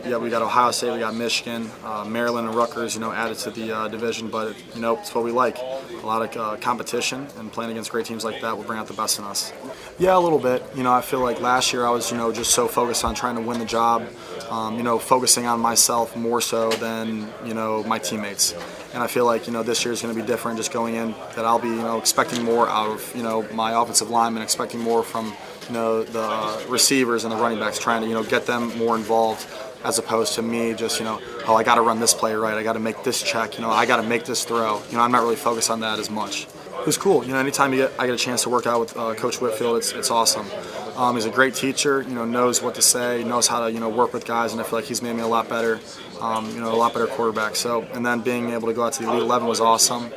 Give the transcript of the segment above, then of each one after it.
Yeah, we got Ohio State, we got Michigan, Maryland and Rutgers, added to the division, but, it's what we like. A lot of competition, and playing against great teams like that will bring out the best in us. Yeah, a little bit. I feel like last year I was, just so focused on trying to win the job, focusing on myself more so than, my teammates. And I feel like, this year is going to be different just going in, that I'll be, expecting more out of, my offensive linemen, expecting more from, the receivers and the running backs, trying to, get them more involved, as opposed to me just, oh, I got to run this play right, I got to make this check, I got to make this throw. I'm not really focused on that as much. It was cool. Anytime I get a chance to work out with Coach Whitfield, it's awesome. He's a great teacher, knows what to say, knows how to, work with guys, and I feel like he's made me a lot better, a lot better quarterback. So, and then being able to go out to the Elite 11 was awesome.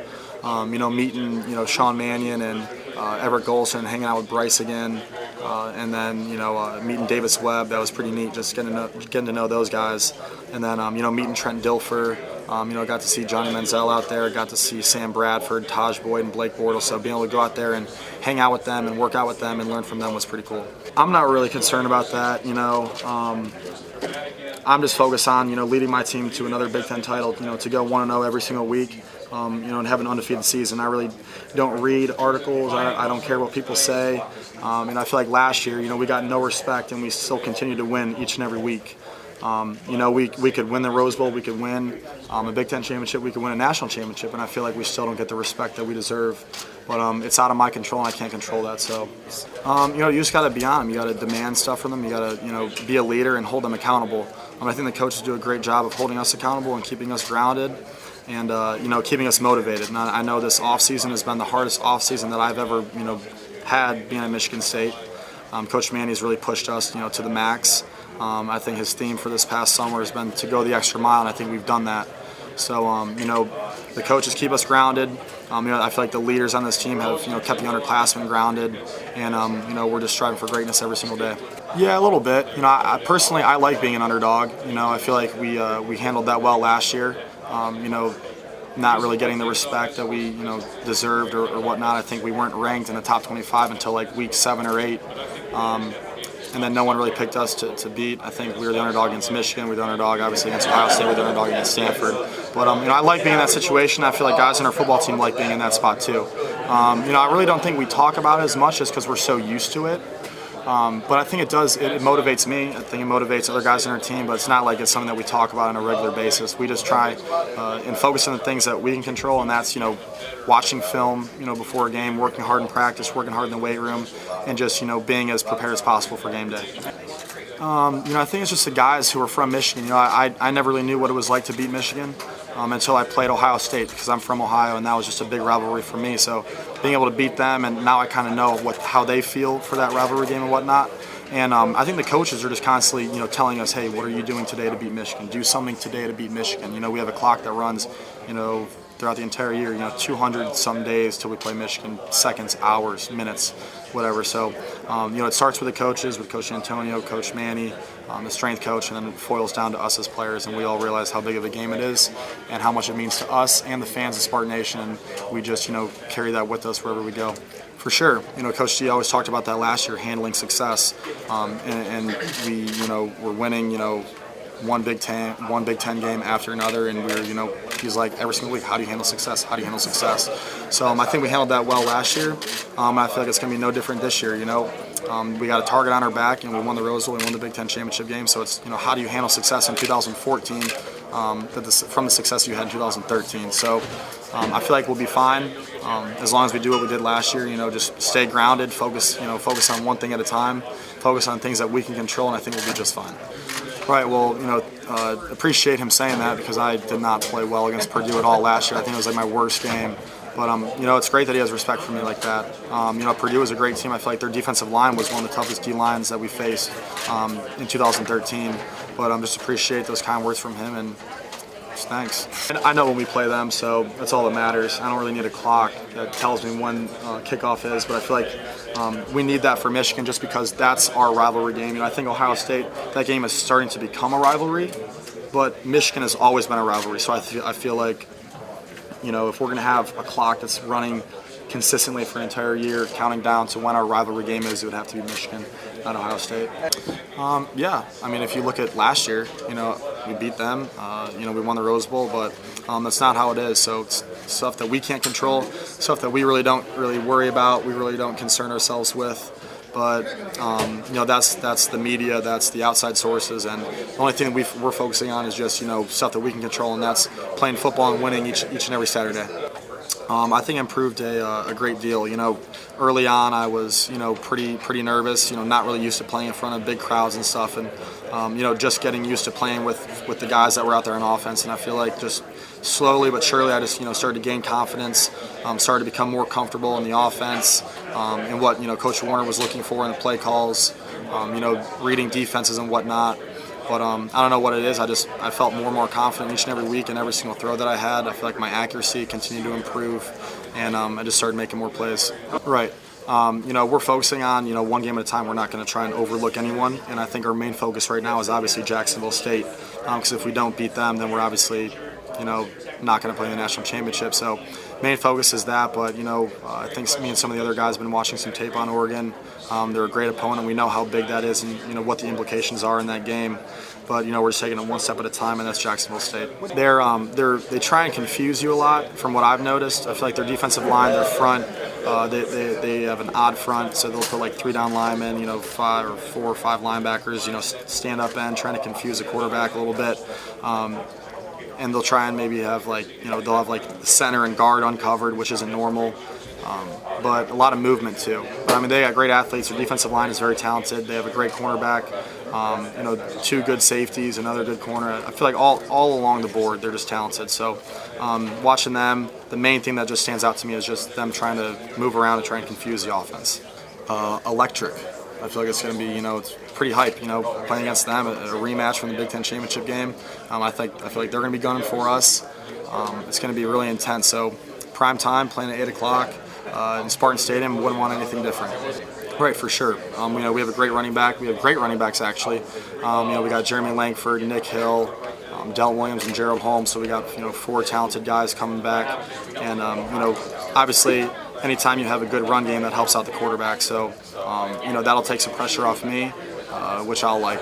Meeting, Sean Mannion and Everett Golson, hanging out with Bryce again, and then, meeting Davis Webb, that was pretty neat, just getting to know those guys. And then, meeting Trent Dilfer, got to see Johnny Manziel out there, got to see Sam Bradford, Taj Boyd, and Blake Bortles. So being able to go out there and hang out with them and work out with them and learn from them was pretty cool. I'm not really concerned about that, I'm just focused on, leading my team to another Big Ten title, to go 1-0 every single week, and have an undefeated season. I really don't read articles. I don't care what people say. And I feel like last year, we got no respect, and we still continue to win each and every week. We could win the Rose Bowl, we could win a Big Ten championship, we could win a national championship, and I feel like we still don't get the respect that we deserve. But it's out of my control, and I can't control that. So, you just got to be on them. You got to demand stuff from them. You got to, be a leader and hold them accountable. I think the coaches do a great job of holding us accountable and keeping us grounded, and keeping us motivated. And I know this offseason has been the hardest offseason that I've ever had being at Michigan State. Coach Manny's really pushed us to the max. I think his theme for this past summer has been to go the extra mile, and I think we've done that. So the coaches keep us grounded. I feel like the leaders on this team have kept the underclassmen grounded, and we're just striving for greatness every single day. Yeah, a little bit. I personally like being an underdog. I feel like we handled that well last year. Not really getting the respect that we deserved or whatnot. I think we weren't ranked in the top 25 until like week 7 or 8. And then no one really picked us to beat. I think we were the underdog against Michigan, we were the underdog obviously against Ohio State, we were the underdog against Stanford. But I like being in that situation. I feel like guys on our football team like being in that spot too. I really don't think we talk about it as much just because we're so used to it. But I think it motivates me. I think it motivates other guys on our team, but it's not like it's something that we talk about on a regular basis. We just try and focus on the things that we can control, and that's, watching film, before a game, working hard in practice, working hard in the weight room, and just, being as prepared as possible for game day. I think it's just the guys who are from Michigan. I never really knew what it was like to beat Michigan until I played Ohio State, because I'm from Ohio, and that was just a big rivalry for me. So being able to beat them, and now I kind of know how they feel for that rivalry game and whatnot. And I think the coaches are just constantly, telling us, hey, what are you doing today to beat Michigan? Do something today to beat Michigan. We have a clock that runs, throughout the entire year, 200 some days till we play Michigan, seconds, hours, minutes, whatever. So, it starts with the coaches, with Coach Antonio, Coach Manny, the strength coach, and then it foils down to us as players, and we all realize how big of a game it is and how much it means to us and the fans of Spartan Nation, and we just, carry that with us wherever we go. For sure, Coach G always talked about that last year, handling success, and we, were winning, one Big Ten game after another, and we were, he's like, every single week, how do you handle success? How do you handle success? So I think we handled that well last year. I feel like it's going to be no different this year. We got a target on our back, and we won the Rose Bowl, we won the Big Ten championship game. So it's, how do you handle success in 2014 from the success you had in 2013? So I feel like we'll be fine as long as we do what we did last year. Just stay grounded, focus on one thing at a time, focus on things that we can control, and I think we'll be just fine. Right, well, appreciate him saying that, because I did not play well against Purdue at all last year. I think it was like my worst game. But, it's great that he has respect for me like that. Purdue is a great team. I feel like their defensive line was one of the toughest D-lines that we faced in 2013. But just appreciate those kind words from him, and just thanks. And I know when we play them, so that's all that matters. I don't really need a clock that tells me when kickoff is, but I feel like we need that for Michigan just because that's our rivalry game. I think Ohio State, that game is starting to become a rivalry, but Michigan has always been a rivalry. So I feel like, if we're going to have a clock that's running consistently for an entire year, counting down to when our rivalry game is, it would have to be Michigan, not Ohio State. Yeah, I mean, if you look at last year, we beat them. We won the Rose Bowl, but that's not how it is. So it's stuff that we can't control, stuff that we really don't really worry about, we really don't concern ourselves with. But that's the media, that's the outside sources, and the only thing we're focusing on is just stuff that we can control, and that's playing football and winning each and every Saturday. I think I improved a great deal. Early on I was pretty nervous. Not really used to playing in front of big crowds and stuff, and just getting used to playing with the guys that were out there on offense. And I feel like just slowly but surely I just started to gain confidence, started to become more comfortable in the offense, and what Coach Warner was looking for in the play calls, reading defenses and whatnot. But I don't know what it is. I felt more and more confident each and every week in every single throw that I had. I feel like my accuracy continued to improve, and I just started making more plays. Right. We're focusing on one game at a time. We're not going to try and overlook anyone, and I think our main focus right now is obviously Jacksonville State, because if we don't beat them, then we're obviously not going to play in the national championship. So main focus is that, but I think me and some of the other guys have been watching some tape on Oregon. They're a great opponent. We know how big that is and what the implications are in that game. But we're just taking it one step at a time, and that's Jacksonville State. They try and confuse you a lot, from what I've noticed. I feel like their defensive line, their front, they have an odd front, so they'll put like 3 down linemen, 5 or 4 or 5 linebackers, stand up end, trying to confuse the quarterback a little bit. And they'll try and maybe have they'll have the center and guard uncovered, which isn't normal. But a lot of movement too. But I mean, they got great athletes. Their defensive line is very talented. They have a great cornerback, 2 good safeties, another good corner. I feel like all along the board they're just talented. So watching them, the main thing that just stands out to me is just them trying to move around and try and confuse the offense. Electric. I feel like it's going to be, it's pretty hype, playing against them, a rematch from the Big Ten championship game. I feel like they're going to be gunning for us. It's going to be really intense. So prime time, playing at 8 o'clock in Spartan Stadium, wouldn't want anything different. Right, for sure. We have a great running back. We have great running backs, actually. We got Jeremy Langford, Nick Hill, Del Williams, and Gerald Holmes. So we got 4 talented guys coming back. And obviously, anytime you have a good run game, that helps out the quarterback. So that'll take some pressure off me, which I'll like.